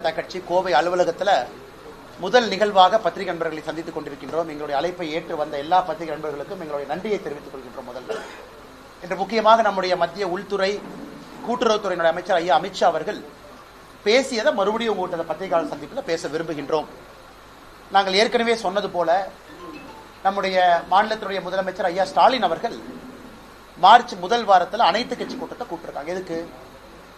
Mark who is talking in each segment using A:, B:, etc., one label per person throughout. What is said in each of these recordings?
A: ஜனதா கட்சி கோவை அலுவலகத்தில் முதல் நிகழ்வாக பத்திரிகை நண்பர்களை சந்தித்துக் கொண்டிருக்கின்றோம். எங்களுடைய அழைப்பை ஏற்று வந்த எல்லா பத்திரிகை நண்பர்களுக்கும் எங்களுடைய நன்றியை தெரிவித்துக் கொள்கின்றோம். முதல்ல இன்று முக்கியமாக நம்முடைய மத்திய உள்துறை கூட்டுறவுத்துறையினுடைய அமைச்சர் ஐயா அமித்ஷா அவர்கள் பேசியதை மறுபடியும் உங்கள்கிட்ட பத்திரிகையாளர் சந்திப்பில் பேச விரும்புகின்றோம். நாங்கள் ஏற்கனவே சொன்னது போல நம்முடைய மாநிலத்தினுடைய முதலமைச்சர் ஐயா ஸ்டாலின் அவர்கள் மார்ச் முதல் வாரத்தில் அனைத்து கட்சி கூட்டத்தை கூப்பிட்டுருக்காங்க. எதுக்கு?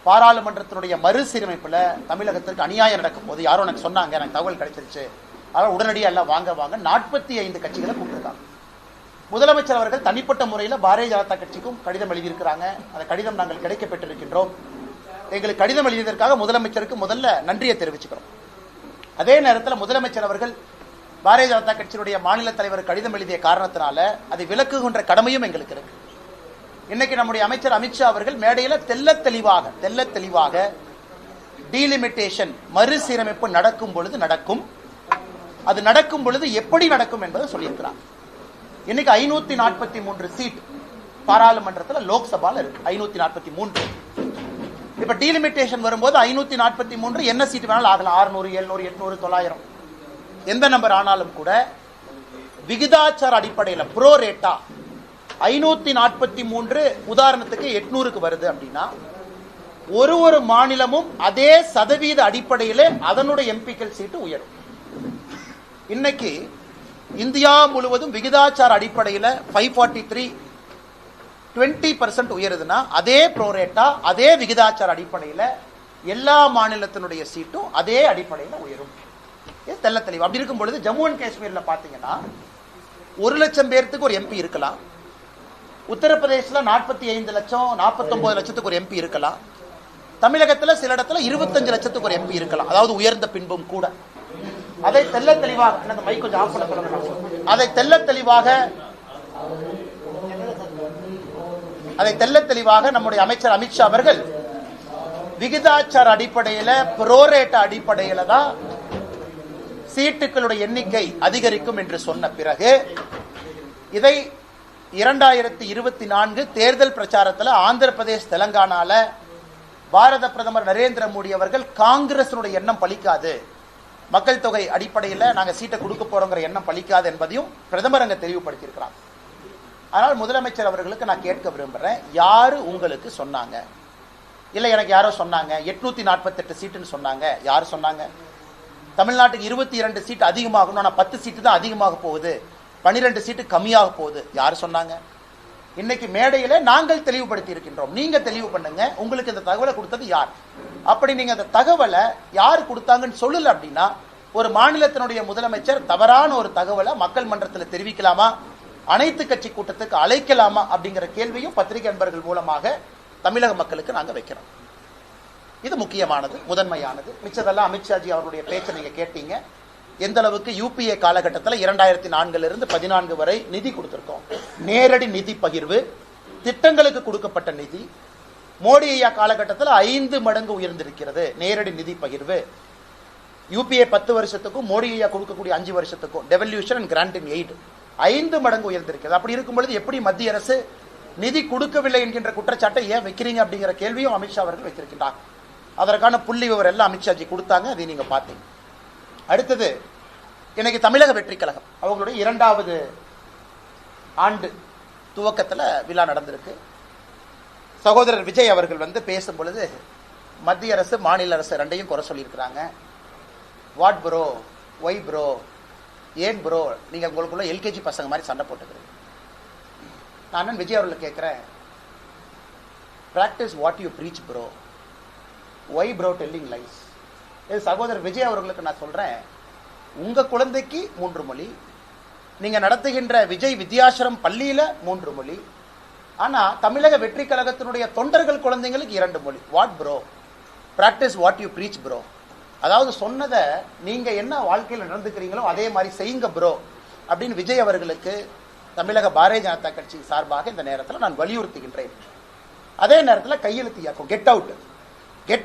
A: பாராளுமன்றத்தினுடைய மறுசீரமைப்புல தமிழகத்திற்கு அநியாயம் நடக்கும் போது யாரும் எனக்கு சொன்னாங்க, எனக்கு தகவல் கிடைச்சிருச்சு, அதனால் உடனடியாக எல்லாம் வாங்க 45 கட்சிகளை கூப்பிட்டுருக்காங்க. முதலமைச்சர் அவர்கள் தனிப்பட்ட முறையில் பாரதிய ஜனதா கட்சிக்கும் கடிதம் எழுதியிருக்கிறாங்க. அந்த கடிதம் நாங்கள் கிடைக்க பெற்றிருக்கின்றோம். எங்களுக்கு கடிதம் எழுதியதற்காக முதலமைச்சருக்கு முதல்ல நன்றியை தெரிவிச்சுக்கிறோம். அதே நேரத்தில் முதலமைச்சர் அவர்கள் பாரதிய ஜனதா கட்சியினுடைய மாநில தலைவர் கடிதம் எழுதிய காரணத்தினால அதை விலக்குகின்ற கடமையும் எங்களுக்கு இருக்கு. இன்னைக்கு நம்முடைய அமைச்சர் அமித்ஷா அவர்கள் மேடையில் தெல்ல தெளிவாக டீலிமிட்டேஷன் மறுசீரமைப்பு நடக்கும் பொழுது நடக்கும், அது நடக்கும் பொழுது எப்படி நடக்கும் என்பதை சொல்லியிருக்கிறார். இன்னைக்கு 543 சீட் பாராளுமன்றத்தில் லோக்சபால இருக்கு. 543. இப்ப டீலிமிட்டேஷன் வரும்போது 543 என்ன சீட் வேணாலும் ஆகலாம். 600, 700, 800, 900 எந்த நம்பர் ஆனாலும் கூட விகிதாச்சார அடிப்படையில் ப்ரோ ரேட்டா 543 உதாரணத்துக்கு 800க்கு வருது அப்படின்னா ஒரு மாநிலமும் அதே சதவீத அடிப்படையில் அதனுடைய எம்பிக்கள் சீட்டு உயரும். இன்னைக்கு இந்தியா முழுவதும் விகிதாச்சார அடிப்படையில் 543 20% உயருதுன்னா அதே ப்ரோரேட்டா அதே விகிதாச்சார அடிப்படையில் எல்லா மாநிலத்தினுடைய சீட்டும் அதே அடிப்படையில் உயரும். தெல்ல தெளிவு. அப்படி இருக்கும் பொழுது ஜம்மு அண்ட் காஷ்மீர்ல பாத்தீங்கன்னா 1 லட்சம் பேருக்கு ஒரு எம்பி இருக்கலாம். உத்தரப்பிரதேசல 45 லட்சம் 49 லட்சத்துக்கு ஒரு எம்பி இருக்கலாம். தமிழகத்தில் சில இடத்துல 25 லட்சத்துக்கு ஒரு எம்பி இருக்கலாம். அதாவது உயர்ந்த பின்பும் கூட அதை தெல்ல தெளிவாக மைக் கொஞ்சம் ஆஃப் பண்ண சொல்லுங்க. அதை தெல்ல தெளிவாக நம்முடைய அமைச்சர் அமித்ஷா அவர்கள் விகிதாச்சார அடிப்படையில் புரோரேட்ட அடிப்படையில் தான் சீட்டுகளுடைய எண்ணிக்கை அதிகரிக்கும் என்று சொன்ன பிறகு இதை 2024 தேர்தல் பிரச்சாரத்தில் ஆந்திர பிரதேஷ் தெலங்கானால பாரத பிரதமர் நரேந்திர மோடி அவர்கள் காங்கிரஸ் எண்ணம் பலிக்காது, மக்கள் தொகை அடிப்படையில் நாங்கள் சீட்டை கொடுக்க போறோங்கிற எண்ணம் பலிக்காது என்பதையும் பிரதமர் அங்க தெளிவுபடுத்தியிருக்கிறார். ஆனால் முதலமைச்சர் அவர்களுக்கு நான் கேட்க விரும்புறேன், யாரு உங்களுக்கு சொன்னாங்க? இல்ல எனக்கு யாரோ சொன்னாங்க 848 சீட்டுன்னு சொன்னாங்க. யாரு சொன்னாங்க? தமிழ்நாட்டுக்கு 22 சீட்டு அதிகமாகணும், ஆனா 10 சீட்டு தான் அதிகமாக போகுது, 12 சீட்டு கம்மியாக போகுது. யாரு சொன்னாங்க? இன்னைக்கு மேடையில நாங்கள் தெளிவுபடுத்தி இருக்கின்றோம். நீங்க தெளிவு பண்ணுங்க, உங்களுக்கு இந்த தகவலை கொடுத்தது யார்? அப்படி நீங்க அந்த தகவலை யார் கொடுத்தாங்கன்னு சொல்லல அப்படின்னா ஒரு மாநிலத்தினுடைய முதலமைச்சர் தவறான ஒரு தகவலை மக்கள் மன்றத்தில் தெரிவிக்கலாமா, அனைத்து கட்சி கூட்டத்துக்கு அழைக்கலாமா அப்படிங்கிற கேள்வியும் பத்திரிகை நண்பர்கள் மூலமாக தமிழக மக்களுக்கு நாங்க வைக்கிறோம். இது முக்கியமானது, முதன்மையானது. மிச்சதெல்லாம் அமித்ஷாஜி அவர்களுடைய பேச்சை நீங்க கேட்டீங்க. எந்த அளவுக்கு யூபிஏ காலகட்டத்தில் 2004 14 வரை நிதி கொடுத்திருக்கோம். நேரடி நிதி பகிர்வு, திட்டங்களுக்கு கொடுக்கப்பட்ட நிதி மோடி ஐயா காலகட்டத்தில் 5 மடங்கு உயர்ந்திருக்கிறது. நேரடி நிதி பகிர்வு யூபிஏ 10 வருஷத்துக்கும் மோடி ஐயா கொடுக்கக்கூடிய 5 வருஷத்துக்கும் devolution and grant in aid 5 மடங்கு உயர்ந்திருக்கிறது. அப்படி இருக்கும் பொழுது எப்படி மத்திய அரசு நிதி கொடுக்கவில்லை என்கின்ற குற்றச்சாட்டை ஏன் வைக்கிறீங்க அப்படிங்கிற கேள்வியும் அமித்ஷா அவர்கள் வைத்திருக்கிறார். அதற்கான புள்ளி விவரம் எல்லாம் அமித்ஷாஜி கொடுத்தாங்க, அதை நீங்க பார்த்தீங்க. அடுத்தது இன்னைக்கு தமிழக வெற்றி கழகம் அவங்களுடைய 2வது ஆண்டு துவக்கத்தில் விழா நடந்திருக்கு. சகோதரர் விஜய் அவர்கள் பேசும் பொழுது மத்திய அரசு மாநில அரசு ரெண்டையும் குறை சொல்லியிருக்கிறாங்க. வாட் ப்ரோ, ஒய் ப்ரோ, ஏன் ப்ரோ நீங்க உங்களுக்குள்ள எல்கேஜி பசங்க மாதிரி சண்டை போட்டுக்கிறீங்க. நான் விஜய் அவர்கள் கேட்கிறேன், practice what you preach bro, why bro telling lies. சகோதரர் விஜய் அவர்களுக்கு நான் சொல்றேன், உங்க குழந்தைக்கு 3 மொழி, நீங்க நடத்துகின்ற விஜய் வித்யாசிரம் பள்ளியில 3 மொழி, ஆனா தமிழக வெற்றி கழகத்தினுடைய தொண்டர்கள் குழந்தைங்களுக்கு 2 மொழி. What bro, practice what you preach bro. அதாவது சொன்னதை நீங்க என்ன வாழ்க்கையில் நடந்துக்கிறீங்களோ அதே மாதிரி செய்யுங்க ப்ரோ அப்படின்னு விஜய் அவர்களுக்கு தமிழக பாரதிய ஜனதா கட்சி சார்பாக இந்த நேரத்தில் நான் வலியுறுத்துகின்றேன். அதே நேரத்தில் கையெழுத்து இயக்கம் கெட்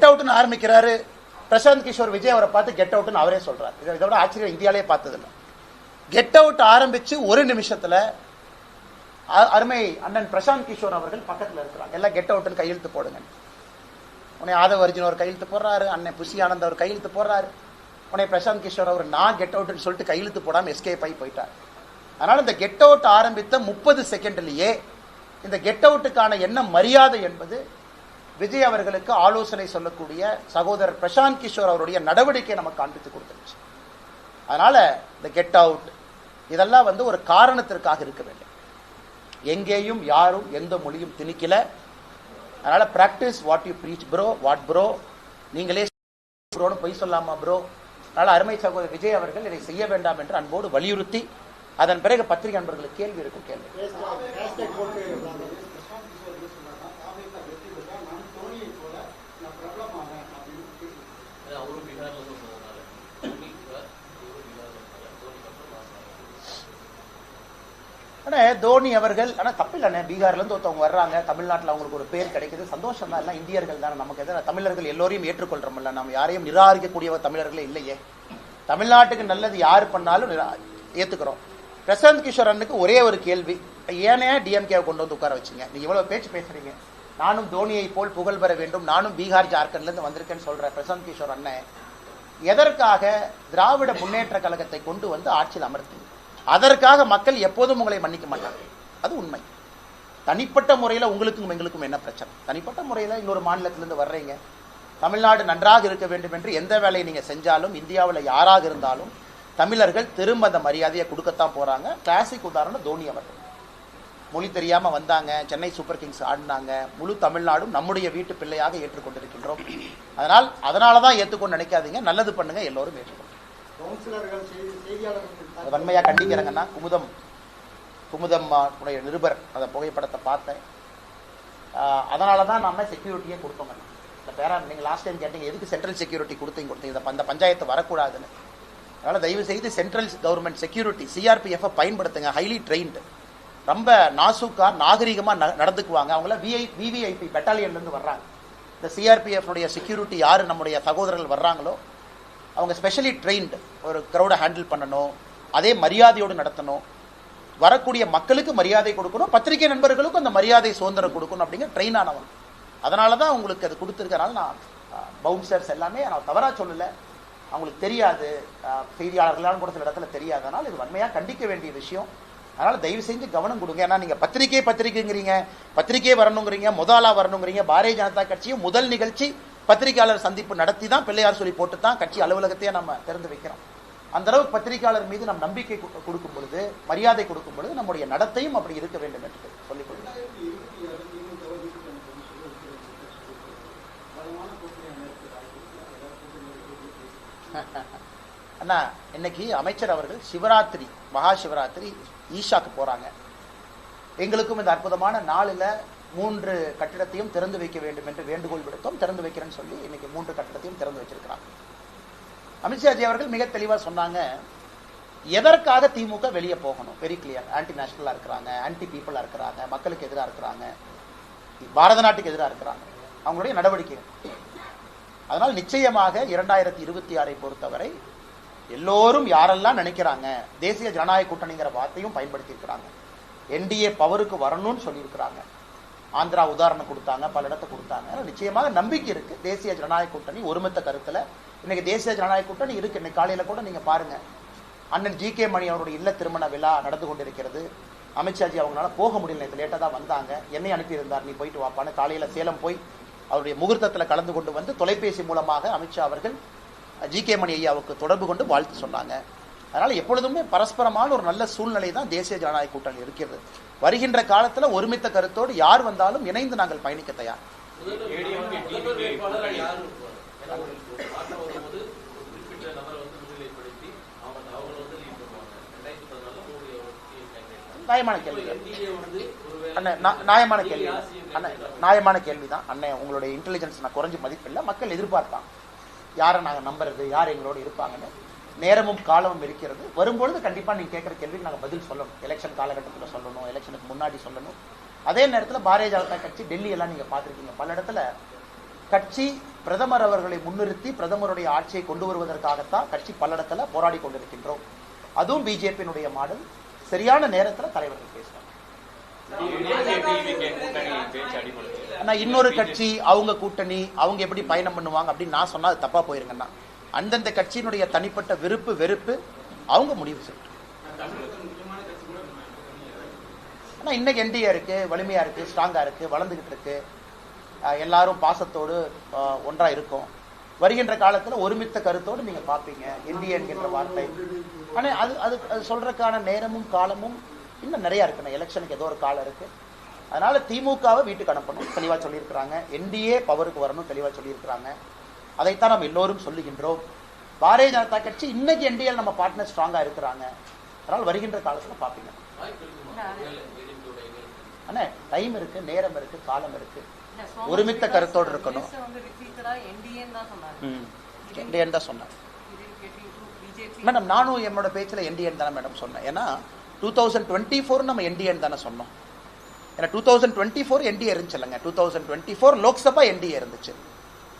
A: அவுட்னு ஆரம்பிக்கிறாரு. பிரசாந்த் கிஷோர் விஜய் அவரை பார்த்து கெட் அவுட்னு அவரே சொல்றாரு. இதை விட ஆச்சரியம் இந்தியாலே பார்த்ததில்லை. கெட் அவுட் ஆரம்பிச்சு 1 நிமிஷத்துல அருமை அண்ணன் பிரசாந்த் கிஷோர் அவர்கள் பக்கத்தில் இருக்கிறாங்க. எல்லாம் கெட் அவுட்னு கையெழுத்து போடுங்க. உன்னை ஆதவ அர்ஜுன் அவர் கையெழுத்து போடுறாரு, அண்ணன் புஷி ஆனந்த் அவர் கையெழுத்து போடுறாரு, உன்னை பிரசாந்த் கிஷோர் அவர் நான் கெட் அவுட்னு சொல்லிட்டு கையெழுத்து போடாமல் எஸ்கேப் ஆகி போயிட்டார். அதனால இந்த கெட் அவுட் ஆரம்பித்த 30 செகண்ட்லேயே இந்த கெட் அவுட்டுக்கான என்ன மரியாதை என்பது விஜய் அவர்களுக்கு ஆலோசனை சொல்லக்கூடிய சகோதரர் பிரசாந்த் கிஷோர் அவருடைய நடவடிக்கை நமக்கு காண்பித்து கொடுத்துருச்சு. அதனால இந்த கெட் அவுட் இதெல்லாம் ஒரு காரணத்திற்காக இருக்க வேண்டும். எங்கேயும் யாரும் எந்த மொழியும் திணிக்கல. அதனால practice what you preach bro, what bro, நீங்களே ப்ரோன்னு பொய் சொல்லாமா ப்ரோ. அதனால அருமை சகோதரர் விஜய் அவர்கள் இதை செய்ய வேண்டாம் என்று அன்போடு வலியுறுத்தி, அதன் பிறகு பத்திரிகை நண்பர்களுக்கு கேள்வி இருக்கும். கேள்வி தோனி அவர்கள் தப்பில்ல, பீகார்ல இருந்து ஒருத்தவங்க வர்றாங்க, தமிழ்நாட்டில் அவங்களுக்கு ஒரு பேர் கிடைக்குது, சந்தோஷம் தான். எல்லாம் இந்தியர்கள் தானே, நமக்கு எதாவது தமிழர்கள் எல்லோரையும் ஏற்றுக்கொள்றோம்ல, நம்ம யாரையும் நிராகரிக்கக்கூடிய தமிழர்களே இல்லையே. தமிழ்நாட்டுக்கு நல்லது யாரு பண்ணாலும் ஏத்துக்கிறோம். பிரசாந்த் கிஷோர் அண்ணுக்கு ஒரே ஒரு கேள்வி, ஏனே டிஎம்கே கொண்டு வந்து உட்கார வச்சுங்க? நீங்க இவ்வளவு பேச்சு பேசுறீங்க, நானும் தோனியை போல் புகழ் பெற வேண்டும், நானும் பீகார் ஜார்க்கண்ட்ல இருந்து வந்திருக்கேன்னு சொல்ற பிரசாந்த் கிஷோர் அண்ணன் எதற்காக திராவிட முன்னேற்ற கழகத்தை கொண்டு வந்து ஆட்சியில் அமர்த்தி? அதற்காக மக்கள் எப்போதும் உங்களை மன்னிக்க மாட்டாங்க, அது உண்மை. தனிப்பட்ட முறையில் உங்களுக்கும் எங்களுக்கும் என்ன பிரச்சனை? தனிப்பட்ட முறையில் இன்னொரு மாநிலத்திலிருந்து வர்றீங்க, தமிழ்நாடு நன்றாக இருக்க வேண்டும் என்று எந்த வேலையை நீங்க செஞ்சாலும், இந்தியாவில் யாராக இருந்தாலும் தமிழர்கள் திரும்ப அந்த மரியாதையை கொடுக்கத்தான் போறாங்க. கிளாசிக் உதாரணம் தோனி அவர்கள். மொழி தெரியாம வந்தாங்க, சென்னை சூப்பர் கிங்ஸ் ஆடினாங்க, முழு தமிழ்நாடும் நம்முடைய வீட்டு பிள்ளையாக ஏற்றுக்கொண்டிருக்கின்றோம். அதனாலதான் ஏற்றுக்கொண்டு நினைக்காதீங்க, நல்லது பண்ணுங்க, எல்லோரும் ஏற்றுக்கொண்டு. வன்மையா கண்டிக்கிறேங்கன்னா, குமுதம் நிருபர் அந்த புகைப்படத்தை பார்த்தேன். அதனாலதான் நாம செக்யூரிட்டியே கொடுத்தோம். நீங்க லாஸ்ட் டைம் கேட்டீங்க எதுக்கு சென்ட்ரல் செக்யூரிட்டி கொடுத்தீங்க, அந்த பஞ்சாயத்து வரக்கூடாதுன்னு. அதனால தயவு செய்து சென்ட்ரல் கவர்மெண்ட் செக்யூரிட்டி சிஆர்பிஎஃப் பயன்படுத்துங்க. ஹைலி ட்ரெயின்டு, ரொம்ப நாசூக்கா நாகரிகமா நடந்துக்குவாங்க. அவங்கள விவிஐபி பெட்டாலியன்ல இருந்து வர்றாங்க. இந்த சிஆர்பிஎஃப் செக்யூரிட்டி யாரு நம்முடைய சகோதரர்கள் வர்றாங்களோ அவங்க ஸ்பெஷலி ட்ரெயின்டு, ஒரு கிரௌடை ஹேண்டில் பண்ணணும், அதே மரியாதையோடு நடத்தணும், வரக்கூடிய மக்களுக்கு மரியாதை கொடுக்கணும், பத்திரிகை நண்பர்களுக்கும் அந்த மரியாதை சுதந்திரம் கொடுக்கணும் அப்படிங்கிற ட்ரெயின் ஆனவன். அதனாலதான் உங்களுக்கு அது கொடுத்துருக்கனால நான் பவுன்சர்ஸ் எல்லாமே நான் தவறா சொல்லல, அவங்களுக்கு தெரியாது, செய்தியாளர்களாலும் கூட சில இடத்துல தெரியாது. அதனால இது வன்மையா கண்டிக்க வேண்டிய விஷயம். அதனால தயவு செஞ்சு கவனம் கொடுங்க. ஏன்னா நீங்க பத்திரிகைங்கிறீங்க, பத்திரிகை வரணுங்கிறீங்க, முதலா வரணுங்கிறீங்க. பாரதிய ஜனதா கட்சியும் முதல் நிகழ்ச்சி பத்திரிகையாளர் சந்திப்பு நடத்தி தான் பிள்ளையார் சொல்லி போட்டு தான் கட்சி அலுவலகத்தையே நம்ம திறந்து வைக்கிறோம். அந்த அளவுக்கு பத்திரிகையாளர் மீது நம் நம்பிக்கை கொடுக்கும் பொழுது, மரியாதை கொடுக்கும் பொழுது நம்முடைய நடத்தையும் அப்படி இருக்க வேண்டும் என்று சொல்லிக் கொள்கிறேன். அண்ணா, இன்னைக்கு அமைச்சர் அவர்கள் சிவராத்திரி, மகா சிவராத்திரி ஈஷாக்கு போறாங்க. எங்களுக்கும் இந்த அற்புதமான நாளில் 3 கட்டிடத்தையும் திறந்து வைக்க வேண்டும் என்று வேண்டுகோள் விடுத்தோம். திறந்து வைக்கிறேன்னு சொல்லி இன்னைக்கு 3 கட்டிடத்தையும் திறந்து வச்சிருக்கிறாங்க. அமித்ஷாஜி அவர்கள் மிக தெளிவா சொன்னாங்க, எதற்காக திமுக வெளியே போகணும், வெரி கிளியர். ஆன்டி நேஷனலா இருக்கிறாங்க, ஆன்டி பீப்புளா இருக்கிறாங்க, மக்களுக்கு எதிராக இருக்கிறாங்க, பாரத நாட்டுக்கு எதிராக இருக்கிறாங்க, அவங்களுடைய நடவடிக்கை. அதனால் நிச்சயமாக 2026 பொறுத்தவரை எல்லோரும் யாரெல்லாம் நினைக்கிறாங்க, தேசிய ஜனநாயக கூட்டணிங்கிற வார்த்தையும் பயன்படுத்தி இருக்கிறாங்க, என்டிஏ பவருக்கு வரணும்னு சொல்லியிருக்கிறாங்க. ஆந்திரா உதாரணம் கொடுத்தாங்க, பல இடத்தை கொடுத்தாங்க. நிச்சயமாக நம்பிக்கை இருக்கு. தேசிய ஜனநாயக கூட்டணி ஒருமித்த கருத்துல இன்னைக்கு தேசிய ஜனநாயக கூட்டணி இருக்கு. இன்னைக்கு காலையில கூட நீங்க பாருங்க, அண்ணன் ஜி.கே. மணி அவருடைய இல்ல திருமண விழா நடந்து கொண்டிருக்கிறது. அமித்ஷாஜி அவங்களால போக முடியல, இது லேட்டா தான் வந்தாங்க. என்னை அனுப்பியிருந்தார், நீ போயிட்டு வாப்பான்னு. காலையில சேலம் போய் அவருடைய முகூர்த்தத்தில் கலந்து கொண்டு வந்து தொலைபேசி மூலமாக அமித்ஷா அவர்கள் ஜி.கே. மணி ஐயாவுக்கு தொடர்பு கொண்டு வாழ்த்து சொன்னாங்க. அதனால எப்பொழுதுமே பரஸ்பரமான ஒரு நல்ல சூழ்நிலை தான் தேசிய ஜனநாயக கூட்டணி இருக்கிறது. வருகின்ற காலத்துல ஒருமித்த கருத்தோடு யார் வந்தாலும் இணைந்து நாங்கள் பயணிக்க தயார். நியாயமான கேள்வி அண்ணன், நியாயமான கேள்வி அண்ணன், நியாயமான கேள்விதான் அண்ணன். உங்களுடைய இன்டெலிஜென்ஸ் நான் குறைஞ்சு மதிப்பில்லை. மக்கள் எதிர்பார்ப்பாங்க யாரை நாங்க நம்புறது, யார் எங்களோட இருப்பாங்கன்னு. நேரமும் காலமும் இருக்கிறது. வரும்பொழுது கண்டிப்பா நீங்க கேட்கிற கேள்விக்கு நாங்க பதில் சொல்லணும். எலெக்ஷன் காலகட்டத்தில் சொல்லணும், எலெக்ஷனுக்கு முன்னாடி சொல்லணும். அதே நேரத்தில் பாரதிய ஜனதா கட்சி டெல்லி எல்லாம் நீங்க பார்த்திருக்கீங்க, பல இடத்துல கட்சி பிரதமர் அவர்களை முன்னிறுத்தி பிரதமருடைய ஆட்சியை கொண்டு வருவதற்காகத்தான் கட்சி பல இடத்துல போராடி கொண்டிருக்கின்றோம். அதுவும் பிஜேபியினுடைய மாடல். சரியான நேரத்தில் தலைவர்கள் பேசுவாங்க. ஆனா இன்னொரு கட்சி அவங்க கூட்டணி அவங்க எப்படி பயணம் பண்ணுவாங்க அப்படின்னு நான் சொன்னா அது தப்பா போயிருங்கன்னா அந்தந்த கட்சியினுடைய தனிப்பட்ட விருப்பு வெறுப்பு அவங்க முடிவு செய்யும். ஆனா இன்னைக்கு என்டிஏ இருக்கு, வலிமையா இருக்கு, ஸ்ட்ராங்கா இருக்கு, வளர்ந்துகிட்டு இருக்கு, எல்லாரும் பாசத்தோடு ஒன்றா இருக்கும். வருகின்ற காலத்துல ஒருமித்த கருத்தோடு நீங்க பாப்பீங்க என்டிஏ என்கின்ற வார்த்தை. ஆனா அது சொல்றதுக்கான நேரமும் காலமும் இன்னும் நிறைய இருக்கு. எலெக்ஷனுக்கு ஏதோ ஒரு காலம் இருக்கு. அதனால திமுகவை வீட்டுக்கு அனுப்பணும் தெளிவா சொல்லியிருக்கிறாங்க. என்டிஏ பவருக்கு வரணும் தெளிவா சொல்லியிருக்கிறாங்க. அதைத்தான் நம்ம எல்லோரும் சொல்லுகின்றோம். பாரதிய ஜனதா கட்சி இன்னைக்கு என்டிஏ நம்ம பார்ட்னர் ஸ்ட்ராங்கா இருக்கிறாங்க. அதனால வருகின்ற காலத்துல பாப்பீங்க. ஆனா டைம் இருக்கு, நேரம் இருக்கு, காலம் இருக்கு, ஒருமித்த கருத்தோடு இருக்கணும். என்டிஏ தான் சொன்னேன் மேடம். நானும் என்னோட பேச்சுல என்டிஏ தானே மேடம் சொன்னேன். ஏன்னா 2024 நம்ம என்டிஏ தானே சொன்னோம். ஏன்னா 2024 என்டிஏ இருந்துச்சு இல்லைங்க. 2024 லோக்சபா என்டிஏ இருந்துச்சு.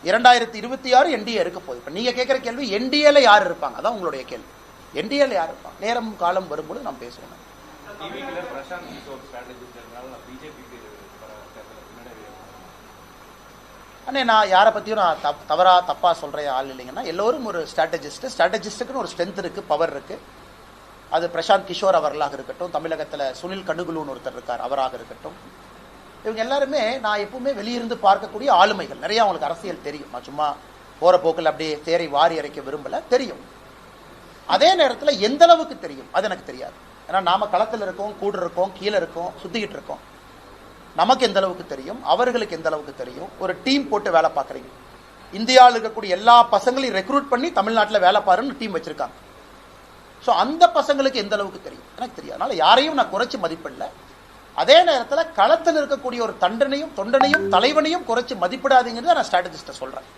A: 2026 என்டிஏ இருக்க போகுது. இப்ப நீங்க கேட்கிற கேள்வி என்டிஏல யார் இருப்பாங்க, அதான் உங்களுடைய கேள்வி. என்டிஏல யார் இருப்பாங்க? நேரம் காலம் வரும்போது நம்ம பேசுவோம். அண்ணே நான் யாரை பத்தியும் நான் தப்பா சொல்ற ஆள் இல்லைங்கன்னா, எல்லோரும் ஒரு ஸ்ட்ராட்டஜிஸ்டுக்குன்னு ஒரு ஸ்ட்ரென்த் இருக்கு, பவர் இருக்கு. அது பிரசாந்த் கிஷோர் அவர்களாக இருக்கட்டும், தமிழகத்தில் சுனில் கண்ணுகுலுன்னு ஒருத்தர் இருக்கார் அவராக இருக்கட்டும், இவங்க எல்லாருமே நான் எப்பவுமே வெளியிருந்து பார்க்கக்கூடிய ஆளுமைகள். நிறைய அவங்களுக்கு அரசியல் தெரியும். நான் சும்மா போற போக்கில் அப்படியே தேரை வாரி அரைக்க விரும்பல, தெரியும். அதே நேரத்தில் எந்த அளவுக்கு தெரியும் அது எனக்கு தெரியாது. ஏன்னா நாம களத்தில் இருக்கோம், கூட இருக்கோம், கீழே இருக்கோம், சுத்திக்கிட்டு இருக்கோம். நமக்கு எந்த அளவுக்கு தெரியும், அவர்களுக்கு எந்த அளவுக்கு தெரியும். ஒரு டீம் போட்டு வேலை பார்க்குறீங்க. இந்தியாவில் இருக்கக்கூடிய எல்லா பசங்களையும் ரெக்ரூட் பண்ணி தமிழ்நாட்டில் வேலை பாருன்னு டீம் வச்சிருக்காங்க. ஸோ அந்த பசங்களுக்கு எந்த அளவுக்கு தெரியும் எனக்கு தெரியாது. அதனால யாரையும் நான் குறைச்சி மதிப்பிடல. அதே நேரத்தில் களத்தில் இருக்கக்கூடிய ஒரு தொண்டனையும் தலைவனையும் குறைச்சி மதிப்பிடாதீங்கிறத நான் ஸ்ட்ராட்டஜிஸ்ட்டை சொல்றேன்.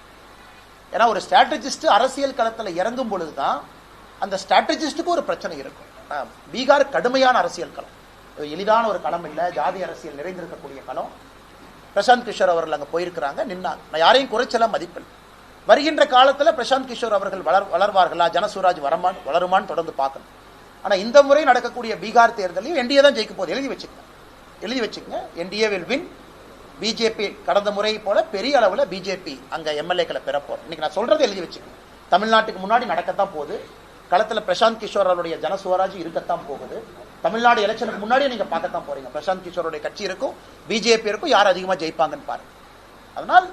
A: ஏன்னா ஒரு ஸ்ட்ராட்டஜிஸ்ட் அரசியல் களத்தில் இறங்கும் பொழுதுதான் அந்த ஸ்ட்ராட்டஜிஸ்டுக்கு ஒரு பிரச்சனை இருக்கும். பீகார் கடுமையான அரசியல் களம், எளிதான ஒரு களம் இல்லை, ஜாதி அரசியல் நிறைந்திருக்கக்கூடிய களம். பிரசாந்த் கிஷோர் அவர்கள் அங்கே போயிருக்கிறாங்க, நின்னாங்க. நான் யாரையும் குறைச்சலாம் மதிப்பில்லை. வருகின்ற காலத்தில் பிரசாந்த் கிஷோர் அவர்கள் வளர்வார்களா, ஜனசுராஜ் வளருமான்னு தொடர்ந்து பார்க்கணும். ஆனால் இந்த முறை நடக்கக்கூடிய பீகார் தேர்தலையும் என்டிஏ தான் ஜெயிக்க போகுது. எழுதி வச்சுக்கங்க. NDA will win. பிஜேபி கடந்த முறை போல பெரிய அளவில் பிஜேபி அங்கே எம்எல்ஏக்களை பெறப்போம். இன்னைக்கு நான் சொல்றது எழுதி வச்சுக்கணும். தமிழ்நாட்டுக்கு முன்னாடி நடக்கத்தான் போகுது. களத்தில் பிரசாந்த் கிஷோர் அவருடைய ஜனசுவராஜ் இருக்கத்தான் போகுது. தமிழ்நாடு எலெக்ஷனுக்கு முன்னாடியே நீங்க பார்க்கத்தான் போறீங்க. பிரசாந்த் கிஷோருடைய கட்சி இருக்கும், பிஜேபி இருக்கும், யார் அதிகமா ஜெயிப்பாங்கன்னு பாருங்க. அதனால்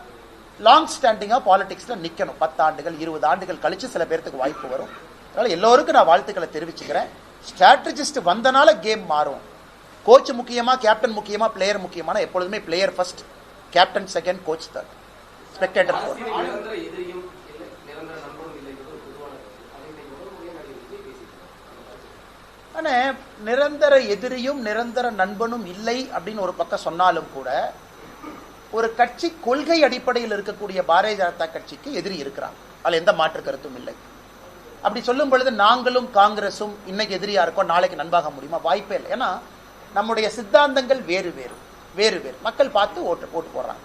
A: லாங் ஸ்டாண்டிங்கா பாலிடிக்ஸ்ல நிக்கணும். 10 ஆண்டுகள் 20 ஆண்டுகள் கழிச்சு சில பேருக்கு வாய்ப்பு வரும். அதனால எல்லோருக்கும் நான் வாழ்த்துக்களை தெரிவிச்சுக்கிறேன். ஸ்ட்ராட்டஜிஸ்ட் வந்தனால கேம் மாறும். கோச் முக்கியமா, கேப்டன் முக்கியமா, பிளேயர் முக்கியமான எப்பொழுதுமே player first, captain second, coach third, spectator fourth. ஆனால் நிரந்தர எதிரியும் நிரந்தர நண்பனும் இல்லை அப்படின்னு ஒரு பக்கம் சொன்னாலும் கூட ஒரு கட்சி கொள்கை அடிப்படையில் இருக்கக்கூடிய பாரதிய ஜனதா கட்சிக்கு எதிரி இருக்கிறாங்க. அதில் எந்த மாற்று கருத்தும் இல்லை. அப்படி சொல்லும் பொழுது நாங்களும் காங்கிரஸும் இன்னைக்கு எதிரியா இருக்கோம், நாளைக்கு நண்பாக முடியுமா? வாய்ப்பே இல்லை. ஏன்னா நம்முடைய சித்தாந்தங்கள் வேறு வேறு. மக்கள் பார்த்து ஓட்டு போடுறாங்க.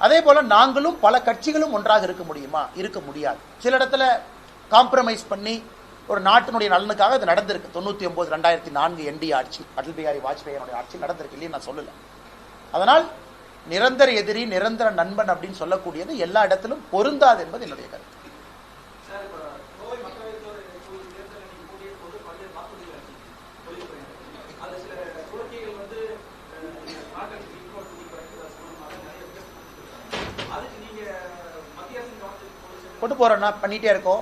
A: அதே போல நாங்களும் பல கட்சிகளும் ஒன்றாக இருக்க முடியுமா? இருக்க முடியாது. சில இடத்துல காம்ப்ரமைஸ் பண்ணி ஒரு நாட்டினுடைய நலனுக்காக அது நடந்திருக்கு. 99 2004 என்டி ஆட்சி, அடல் பிகாரி வாஜ்பாயினுடைய ஆட்சி நடந்திருக்கு இல்லைன்னு நான் சொல்லல. அதனால் நிரந்தர எதிரி நிரந்தர நண்பன் அப்படின்னு சொல்லக்கூடியது எல்லா இடத்திலும் பொருந்தாது என்பது என்னுடைய கருத்து. கொண்டு போறோம்னா பண்ணிட்டே இருக்கோம்.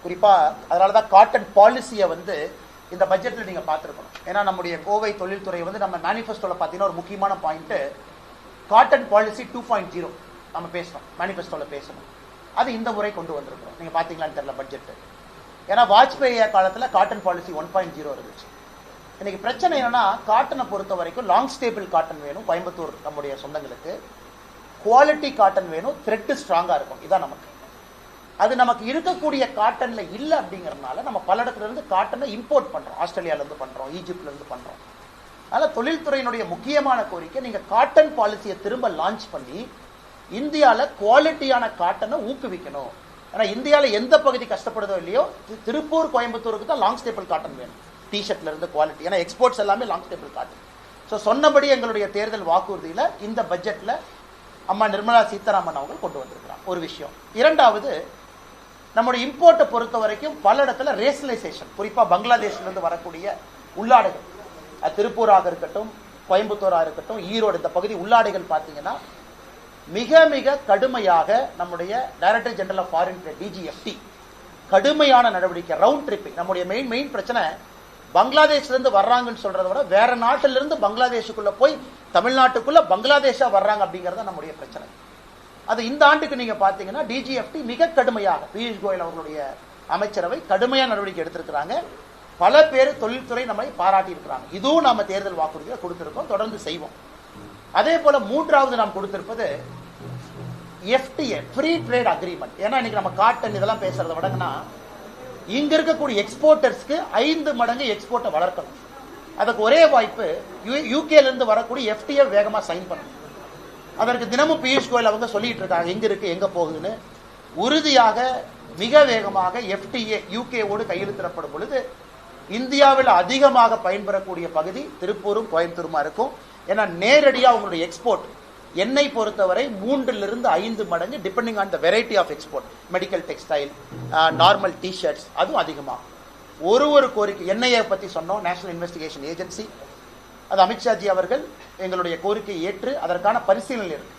A: குறிப்பா அதனாலதான் காட்டன் பாலிசியை இந்த பட்ஜெட்ல நீங்க பார்த்துருக்கணும். ஏன்னா நம்முடைய கோவை தொழில்துறை நம்ம மேனிஃபெஸ்டோல பார்த்தீங்கன்னா ஒரு முக்கியமான பாயிண்ட் காட்டன் பாலிசி 2.0 நம்ம பேசணும், மேனிஃபெஸ்டோல பேசணும். அது இந்த முறை கொண்டு வந்திருக்கிறோம். நீங்க பாத்தீங்களான்னு தெரியல பட்ஜெட். ஏன்னா வாஜ்பாய் காலத்துல காட்டன் பாலிசி 1.0 இருந்துச்சு. இன்னைக்கு பிரச்சனை என்னன்னா காட்டனை பொறுத்த வரைக்கும் லாங் ஸ்டேபிள் காட்டன் வேணும். கோயம்புத்தூர் நம்முடைய சொந்தங்களுக்கு குவாலிட்டி காட்டன் வேணும், த்ரெட் ஸ்ட்ராங்கா இருக்கும். இதான் நமக்கு. அது நமக்கு இருக்கக்கூடிய காட்டன்ல இல்ல அப்படிங்கறதுனால நம்ம பல இடத்துல இருந்து காட்டனை இம்போர்ட் பண்றோம். ஆஸ்திரேலியால இருந்து பண்றோம், ஈஜிப்ட்ல இருந்து பண்றோம். அதனால தொழில்துறையினுடைய முக்கியமான கோரிக்கை நீங்க காட்டன் பாலிசியை திரும்ப லான்ச் பண்ணி இந்தியால குவாலிட்டியான காட்டனை ஊக்குவிக்கணும். ஏன்னா இந்தியால எந்த பகுதி கஷ்டப்படுதோ இல்லையோ திருப்பூர் கோயம்புத்தூருக்கு தான் லாங் ஸ்டேபிள் காட்டன் வேணும். டிஷர்ட்ல இருந்து குவாலிட்டி. ஏன்னா எக்ஸ்போர்ட்ஸ் எல்லாமே லாங் ஸ்டேபிள் காட்டன். ஸோ சொன்னபடி எங்களுடைய தேர்தல் வாக்குறுதியில் இந்த பட்ஜெட்டில் அம்மா நிர்மலா சீதாராமன் அவங்க கொண்டு வந்திருக்கிறாங்க ஒரு விஷயம். இரண்டாவது, நம்முடைய இம்போர்ட்டை பொறுத்த வரைக்கும் பல இடத்துல ரேஷனலைசேஷன், குறிப்பாக பங்களாதேஷ்லேருந்து வரக்கூடிய உள்ளாடைகள், திருப்பூராக இருக்கட்டும், கோயம்புத்தூராக இருக்கட்டும், ஈரோடு, இந்த பகுதி உள்ளாடைகள் பார்த்தீங்கன்னா மிக மிக கடுமையாக நம்முடைய director general of foreign trade DGFT கடுமையான நடவடிக்கை, ரவுண்ட் ட்ரிப்பிங். நம்முடைய மெயின் பிரச்சனை பங்களாதேஷ்லேருந்து வர்றாங்கன்னு சொல்றதை விட வேற நாட்டிலிருந்து பங்களாதேஷுக்குள்ள போய் தமிழ்நாட்டுக்குள்ள பங்களாதேஷா வர்றாங்க அப்படிங்கிறது நம்முடைய பிரச்சனை. அது இந்த ஆண்டுக்கு நீங்க பாத்தீங்கன்னா டிஜிஎஃப்டி மிக கடுமையாக பியூஷ் கோயல் அவர்களுடைய அமைச்சரவை கடுமையான நடவடிக்கை எடுத்திருக்கிறாங்க. பல பேர் தொழில்துறை நம்மை பாராட்டி இருக்கிறாங்க. இதுவும் நாம தேர்தல் வாக்குறுதியை கொடுத்திருக்கோம், தொடர்ந்து செய்வோம். அதே போல மூன்றாவது நாம் கொடுத்திருப்பது எஃப்டிஏ, ஃப்ரீ ட்ரேட் அக்ரிமெண்ட். ஏன்னா இன்னைக்கு நம்ம காட்டன் இதெல்லாம் பேசுறத விடங்கன்னா இங்க இருக்கக்கூடிய எக்ஸ்போர்ட்டர்ஸ்க்கு 5 மடங்கு எக்ஸ்போர்ட்டை வளர்க்கணும். அதுக்கு ஒரே வாய்ப்பு யூகேல இருந்து வரக்கூடிய எஃப்டிஏ வேகமா சைன் பண்ணணும். அதற்கு தினமும் பியூஷ் கோயல் அவங்க சொல்லிட்டு இருக்காங்க எங்க இருக்கு எங்க போகுதுன்னு. உறுதியாக மிக வேகமாக எஃப்டிஏ யூகேவோடு கையெழுத்திடப்படும் பொழுது இந்தியாவில் அதிகமாக பயன்பெறக்கூடிய பகுதி திருப்பூரும் கோயம்புத்தூருமா இருக்கும். ஏன்னா நேரடியாக அவங்களுடைய எக்ஸ்போர்ட் எண்ணெய் பொறுத்தவரை 3 to 5 மடங்கு depending on the variety of export. Medical textile, normal T-shirts, அதுவும் அதிகமாக. ஒரு கோரிக்கை எண்ணெயை பற்றி சொன்னோம், நேஷனல் இன்வெஸ்டிகேஷன் ஏஜென்சி, அது அமித்ஷாஜி அவர்கள் எங்களுடைய கோரிக்கையை ஏற்று அதற்கான பரிசீலனை இருக்கு.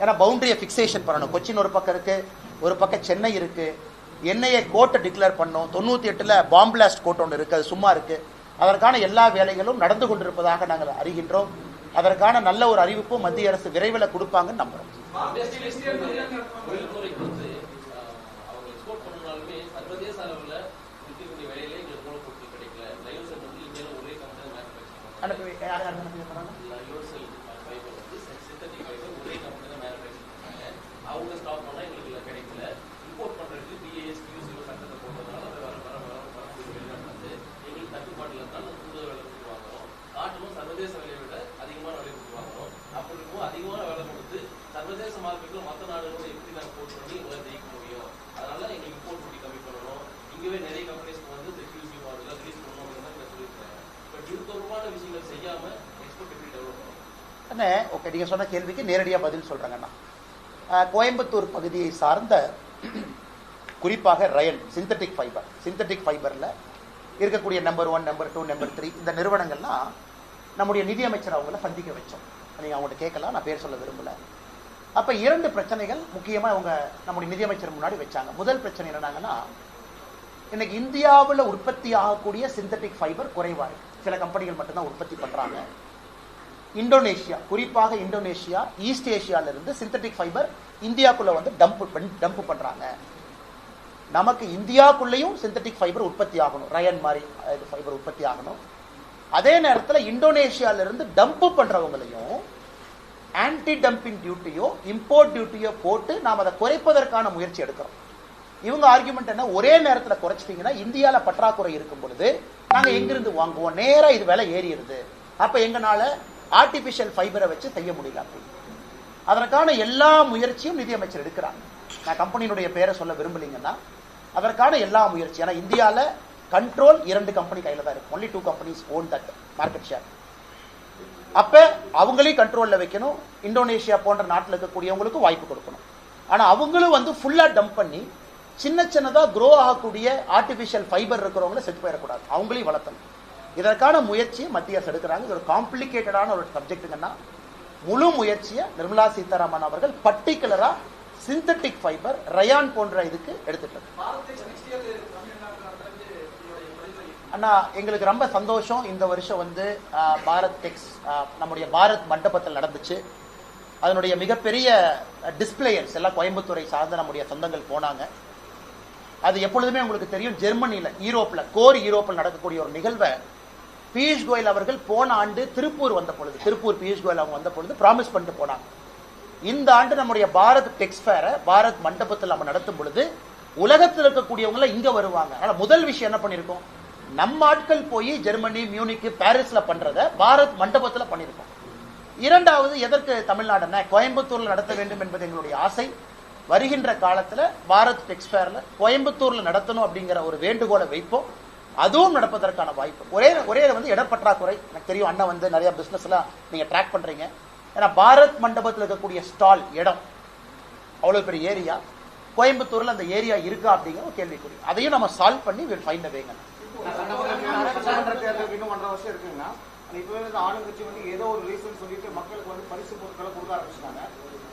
A: ஏன்னா பவுண்டரியை ஃபிக்சேஷன் பண்ணணும். கொச்சின் ஒரு பக்கம் இருக்கு, ஒரு பக்கம் சென்னை இருக்கு. என்ஐஏ கோர்ட்டை டிக்ளேர் பண்ணோம். 98 பாம் பிளாஸ்ட் கோர்ட் ஒன்று இருக்கு, அது சும்மா இருக்கு. அதற்கான எல்லா வேலைகளும் நடந்து கொண்டிருப்பதாக நாங்கள் அறிகின்றோம். அதற்கான நல்ல ஒரு அறிவிப்பும் மத்திய அரசு விரைவில் கொடுப்பாங்கன்னு நம்புறோம். ஓகே, நீங்க சொன்ன கேள்விக்கு நேரடியாக பதில் சொல்றேங்கண்ணா. கோயம்புத்தூர் பகுதியை சார்ந்த குறிப்பாக ரயன் சிந்தட்டிக் ஃபைபர்ல இருக்கக்கூடிய நம்பர் 1, நம்பர் 2, நம்பர் 3 இந்த நிறுவனங்கள்லாம் நம்முடைய நிதியமைச்சர் அவங்கள சந்திக்க வச்சோம். நீங்க அவங்கள்ட்ட கேட்கலாம், நான் பேர் சொல்ல விரும்பல. அப்ப 2 பிரச்சனைகள் முக்கியமா அவங்க நம்முடைய நிதியமைச்சர் முன்னாடி வச்சாங்க. முதல் பிரச்சனை என்னன்னாங்கன்னா, இன்னைக்கு இந்தியாவில் உற்பத்தி ஆகக்கூடிய சிந்தட்டிக் ஃபைபர் குறைவா இருக்கு. சில கம்பெனிகள் மட்டும்தான் உற்பத்தி பண்றாங்க. இந்தோனேஷியா, குறிப்பாக இந்தோனேஷியா, ஈஸ்ட் ஏஷியால இருந்து சிந்தட்டிக் ஃபைபர் இந்தியாக்குள்ள வந்து டம்ப் பண்றாங்க. நமக்கு இந்தியாக்குள்ளேயும் சிந்தட்டிக் ஃபைபர் உற்பத்தி ஆகணும், ரயன் மாதிரி ஃபைபர் உற்பத்தி ஆகணும். அதே நேரத்தில் இந்தோனேஷியால இருந்து டம்ப் பண்றவங்களையும் ஆன்டி டம்பிங் டியூட்டியோ இம்போர்ட் டியூட்டியோ போட்டு நாம் அதை குறைப்பதற்கான முயற்சி எடுக்கிறோம். இவங்க ஆர்குமெண்ட் என்ன, ஒரே நேரத்தில் குறைச்சிட்டீங்கன்னா இந்தியாவில் பற்றாக்குறை இருக்கும் பொழுது நாங்க எங்கிருந்து வாங்குவோம், நேரா இது விலை ஏறிடுது. அப்ப எங்கனால ஆர்டிபிஷியல் ஃபைபரை வச்சு செய்ய முடியல. அதற்கான எல்லா முயற்சியும் நிதியமைச்சர் எடுக்கிறாங்க. நான் கம்பெனியினுடைய பேரை சொல்ல விரும்பலீங்கன்னா அதற்கான எல்லா முயற்சி. ஏன்னா இந்தியாவில் கண்ட்ரோல் 2 கம்பெனி கையில தான் இருக்கு. only 2 companies own that market share. அப்ப அவங்களையும் கண்ட்ரோல்ல வைக்கணும். இந்தோனேஷியா போன்ற நாட்டில் இருக்கக்கூடியவங்களுக்கு வாய்ப்பு கொடுக்கணும். ஆனா அவங்களும் வந்து ஃபுல்லா டம்ப் பண்ணி சின்னதா க்ரோ ஆகக்கூடிய ஆர்டிபிஷியல் ஃபைபர் இருக்கிறவங்கள செட் போயிடக்கூடாது, அவங்களையும் வளர்த்தணும். இதற்கான முயற்சியை மத்திய அரசு எடுக்கிறாங்க. இது ஒரு காம்ப்ளிகேட்டடான ஒரு சப்ஜெக்ட்டுங்கன்னா முழு முயற்சியை நிர்மலா சீதாராமன் அவர்கள் பர்டிகுலரா சிந்தட்டிக் ஃபைபர், ரயான் போன்ற இதுக்கு எடுத்துட்டு. அண்ணா எங்களுக்கு ரொம்ப சந்தோஷம். இந்த வருஷம் வந்து பாரத் டெக்ஸ் நம்முடைய பாரத் மண்டபத்தில் நடந்துச்சு. அதனுடைய மிகப்பெரிய டிஸ்பிளேயர்ஸ் எல்லாம் கோயம்புத்தூரை சார்ந்த நம்முடைய சொந்தங்கள் போனாங்க. அது எப்பொழுதுமே உங்களுக்கு தெரியும், ஜெர்மனியில் கோர் யூரோப்பில் நடக்கக்கூடிய ஒரு நிகழ்வை பியூஷ் கோயல் அவர்கள் போன ஆண்டு திருப்பூர் பியூஷ் கோயல் அவங்க வந்த பொழுது ப்ராமிஸ் பண்ணிட்டு போனாங்க. இந்த ஆண்டு நம்முடைய பாரத் டெக்ஸ் ஃபேரை பாரத் மண்டபத்தில் நம்ம நடத்தும் பொழுது உலகத்தில் இருக்கக்கூடியவங்க இங்க வருவாங்க. ஆனா முதல் விஷயம் என்ன பண்ணிருக்கோம், நம்ம ஆட்கள் போய் ஜெர்மனி, மியூனிக், பாரிஸ்ல பண்றத பாரத் மண்டபத்தில் பண்ணிருக்கோம். இரண்டாவது, எதற்கு தமிழ்நாடுன்னா கோயம்புத்தூர்ல நடத்த வேண்டும் என்பது எங்களுடைய ஆசை. வருகின்ற காலத்துல பாரத் டெக்ஸ் ஃபேர்ல கோயம்புத்தூர்ல நடத்தணும் அப்படிங்கிற ஒரு வேண்டுகோளை வைப்போம். அதுவும் நடப்பதற்கான வாய்ப்பு. ஒரே வந்து இடப்பற்றாக்குறை. எனக்கு தெரியும் அண்ணன் வந்து நிறைய பிசினஸ் எல்லாம் நீங்க ட்ராக் பண்றீங்க. ஏன்னா பாரத் மண்டபத்தில் இருக்கக்கூடிய ஸ்டால் இடம் அவ்வளவு பெரிய ஏரியா, கோயம்புத்தூர்ல அந்த ஏரியா இருக்கா அப்படிங்கிற ஒரு கேள்விக்குறி. அதையும் நம்ம சால்வ் பண்ணி வில் ஃபைண்ட் அ வேங்க.
B: இன்னும் 1.5 வருஷம் இருக்குங்கன்னா இப்போ ஆளுங்கட்சி வந்து ஏதோ ஒரு ரீசன் சொல்லிட்டு மக்களுக்கு வந்து பரிசு பொருட்களை கொடுக்க ஆரம்பிச்சிட்டாங்க.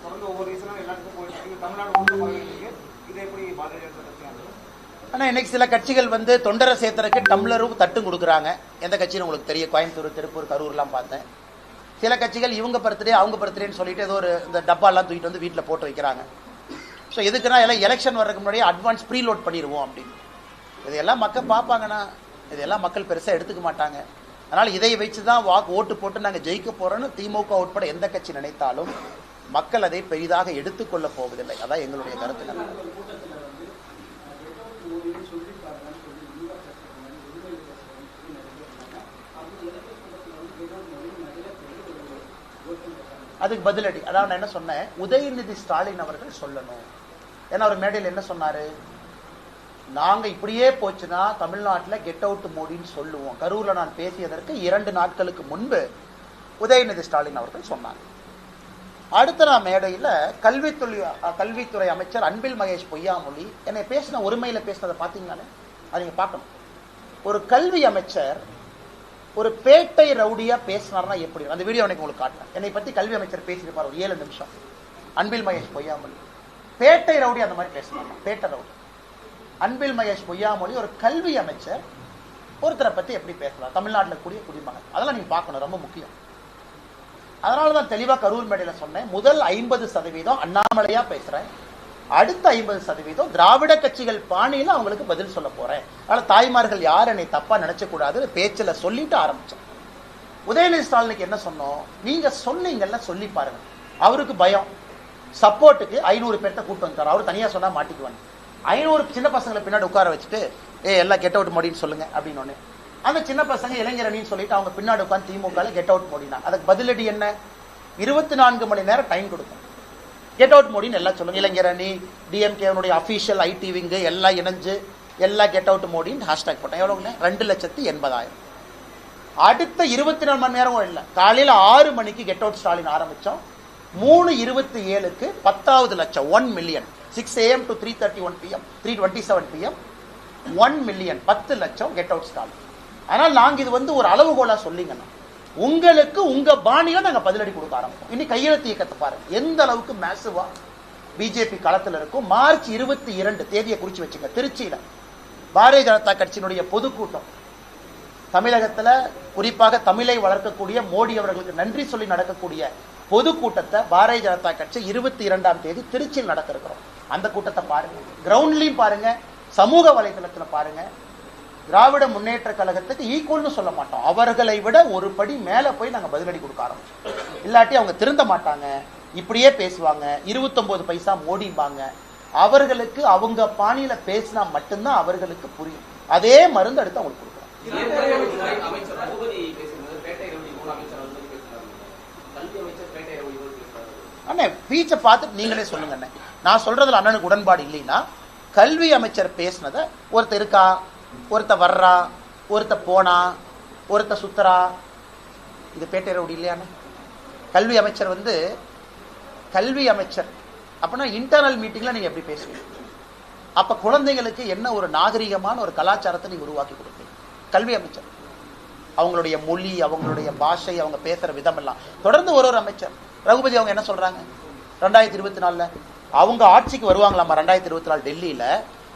B: தொடர்ந்து ஒவ்வொரு ரீசனும் எல்லாத்துக்கும் போயிட்டு தமிழ்நாடு முழுக்க இது எப்படி பாரதிய ஜனதா கட்சி?
A: ஆனா இன்னைக்கு சில கட்சிகள் வந்து தொண்டரை சேர்த்தறதுக்கு டம்ளரும் தட்டும் கொடுக்குறாங்க. எந்த கட்சின்னு உங்களுக்கு தெரியும்? கோயம்புத்தூர், திருப்பூர், கரூர்லாம் பார்த்தேன். சில கட்சிகள் இவங்க பர்த்டே அவங்க பர்த்டேன்னு சொல்லிட்டு ஏதோ ஒரு இந்த டப்பாலாம் தூக்கிட்டு வந்து வீட்டில் போட்டு வைக்கிறாங்க. ஸோ எதுக்குன்னா எல்லாம் எலெக்ஷன் வர்றதுக்கு முன்னாடியே அட்வான்ஸ் ப்ரீ லோட் பண்ணிடுவோம் அப்படின்னு. இதையெல்லாம் மக்கள் பார்ப்பாங்கன்னா இதெல்லாம் மக்கள் பெருசாக எடுத்துக்க மாட்டாங்க. அதனால் இதை வச்சு தான் ஓட்டு போட்டு நாங்கள் ஜெயிக்க போகிறோன்னு திமுக உட்பட எந்த கட்சி நினைத்தாலும் மக்கள் அதை பெரிதாக எடுத்துக்கொள்ள போவதில்லை. அதான் எங்களுடைய கருத்து. அதுக்கு பதிலடி அதான் நான் என்ன சொன்னேன், உதயநிதி ஸ்டாலின் அவர்கள் சொல்லணும். ஏன்னா அவர் மேடையில் என்ன சொன்னாரு, நாங்க இப்படியே போச்சுன்னா தமிழ்நாட்டில் கெட் அவுட் மோடின்னு சொல்லுவோம். கரூர்ல நான் பேசியதற்கு 2 நாட்களுக்கு முன்பு உதயநிதி ஸ்டாலின் அவர்கள் சொன்னார். அடுத்த நான் மேடையில் கல்வித்துறை அமைச்சர் அன்பில் மகேஷ் பொய்யாமொழி என்னை பேசின ஒருமையில பேசினதை பார்த்தீங்கன்னாலே அதை நீங்க பார்க்கணும். ஒரு கல்வி அமைச்சர் ஒரு பேட்டை ரவுடியா பேசினார்னா எப்படி? அந்த வீடியோ எனக்கு உங்களுக்கு காட்டுறேன். என்னை பத்தி கல்வி அமைச்சர் பேசியிருப்பார் ஒரு 7 நிமிஷம். அன்பில் மகேஷ் பொய்யாமொழி பேட்டை ரவுடி அந்த மாதிரி பேசினார். பேட்டை ரவுடி அன்பில் மகேஷ் பொய்யாமொழி ஒரு கல்வி அமைச்சர் ஒருத்தரை பத்தி எப்படி பேசலாம்? தமிழ்நாட்டில் கூடிய குடிமகன். அதெல்லாம் நீங்க பார்க்கணும், ரொம்ப முக்கியம். அதனாலதான் தெளிவா கரூர் மேடையில சொன்னேன், முதல் 50% அண்ணாமலையா பேசுறேன், அடுத்த 50% திராவிட கட்சிகள் பாணியில அவங்களுக்கு பதில் சொல்ல போறேன். அதனால தாய்மார்கள் யார் என்னை தப்பா நினைச்ச கூடாது பேச்சுல சொல்லிட்டு ஆரம்பிச்சோம். உதயநிதி ஸ்டாலினுக்கு என்ன சொன்னோம், நீங்க சொன்னீங்கல்ல சொல்லி பாருங்க. அவருக்கு பயம், சப்போர்ட்டுக்கு 500 பேர்த்த கூட்டு வந்தார். அவர் தனியா சொன்னா மாட்டிக்குவாங்க. 500 சின்ன பசங்களை பின்னாடி உட்கார வச்சுட்டு எல்லாம் கெட் அவுட் மோடின்னு சொல்லுங்க அப்படின்னு. அந்த சின்ன பசங்க இளைஞரணின்னு சொல்லிட்டு அவங்க பின்னாடி உட்காந்து திமுக கெட் அவுட் மோடினா அதுக்கு பதிலடி என்ன? 24 மணி நேரம் டைம் கொடுக்கும். கெட் அவுட் மோடின்னு எல்லாம் சொல்லுங்க. இளைஞரணி, டிஎம்கே அபிஷியல் ஐடி விங்கு எல்லாம் இணைஞ்சு எல்லாம் கெட் அவுட் மோடின்னு ஹேஷ்டாக் போட்டேன். எவ்வளவுங்க? 2,80,000. அடுத்த 24 மணி நேரம் இல்லை, காலையில 6 மணிக்கு கெட் அவுட் ஸ்டாலின் ஆரம்பிச்சோம். 3:27க்கு 10வது லட்சம் 1 million. 6 AM to 3:31 PM 3:27 PM 1 million 10 லட்சம் கெட் அவுட் ஸ்டாலின். ஆனால் நாங்க இது வந்து ஒரு அளவுகோலா சொல்லிங்கன்னா உங்களுக்கு உங்க பாணியில நாங்க பதிலடி கொடுக்க ஆரம்பிச்சோம். இன்னைக்கு கையெழுத்து இயக்கத்தை பாருங்க எந்த அளவுக்கு மேசிவா பிஜேபி களத்தில் இருக்கும். மார்ச் 22 தேதியை குறிச்சு வச்சுங்க, திருச்சியில பாரதிய ஜனதா கட்சியினுடைய பொதுக்கூட்டம். தமிழகத்துல குறிப்பாக தமிழை வளர்க்கக்கூடிய மோடி அவர்களுக்கு நன்றி சொல்லி நடக்கக்கூடிய பொதுக்கூட்டத்தை பாரதிய ஜனதா கட்சி 22ஆம் தேதி திருச்சியில் நடக்க இருக்கிறோம். அந்த கூட்டத்தை பாருங்க, கிரவுண்ட்லயும் பாருங்க, சமூக வலைதளத்துல பாருங்க. திராவிட முன்னேற்ற கழகத்துக்கு ஈக்குவல்னு சொல்ல மாட்டோம், அவர்களை விட ஒரு படி மேல போய் நாங்க பதிலடி கொடுக்க ஆரம்பிச்சோம். இல்லாட்டி அவங்க திருந்த மாட்டாங்க, இப்படியே பேசுவாங்க, 29 பைசா மோடிப்பாங்க. அவர்களுக்கு அவங்க பாணியில பேசினா மட்டும்தான் அவர்களுக்கு புரியும். அதே மருந்து எடுத்து அவங்களுக்கு கொடுக்குறோம். அண்ணே பீச்சை பார்த்துட்டு நீங்களே சொல்லுங்க அண்ணே. நான் சொல்றதுல அண்ணனுக்கு உடன்பாடு இல்லைன்னா, கல்வி அமைச்சர் பேசினத ஒருத்தர் இருக்கா, ஒருத்த வர்றா, ஒருத்த போனா, ஒருத்த சுத்தரா, இது பேட்டை ரவுடி இல்லையாண்ணே? கல்வி அமைச்சர் வந்து கல்வி அமைச்சர் அப்படின்னா இன்டர்னல் மீட்டிங்ல நீங்க எப்படி பேசுவீங்க? அப்ப குழந்தைகளுக்கு என்ன ஒரு நாகரிகமான ஒரு கலாச்சாரத்தை நீங்க உருவாக்கி கொடுப்பீங்க? கல்வி அமைச்சர் அவங்களுடைய மொழி, அவங்களுடைய பாஷை, அவங்க பேசுற விதம் எல்லாம். தொடர்ந்து ஒரு அமைச்சர் ரகுபதி அவங்க என்ன சொல்றாங்க, 2024 அவங்க ஆட்சிக்கு வருவாங்களாமா. 2024 டெல்லியில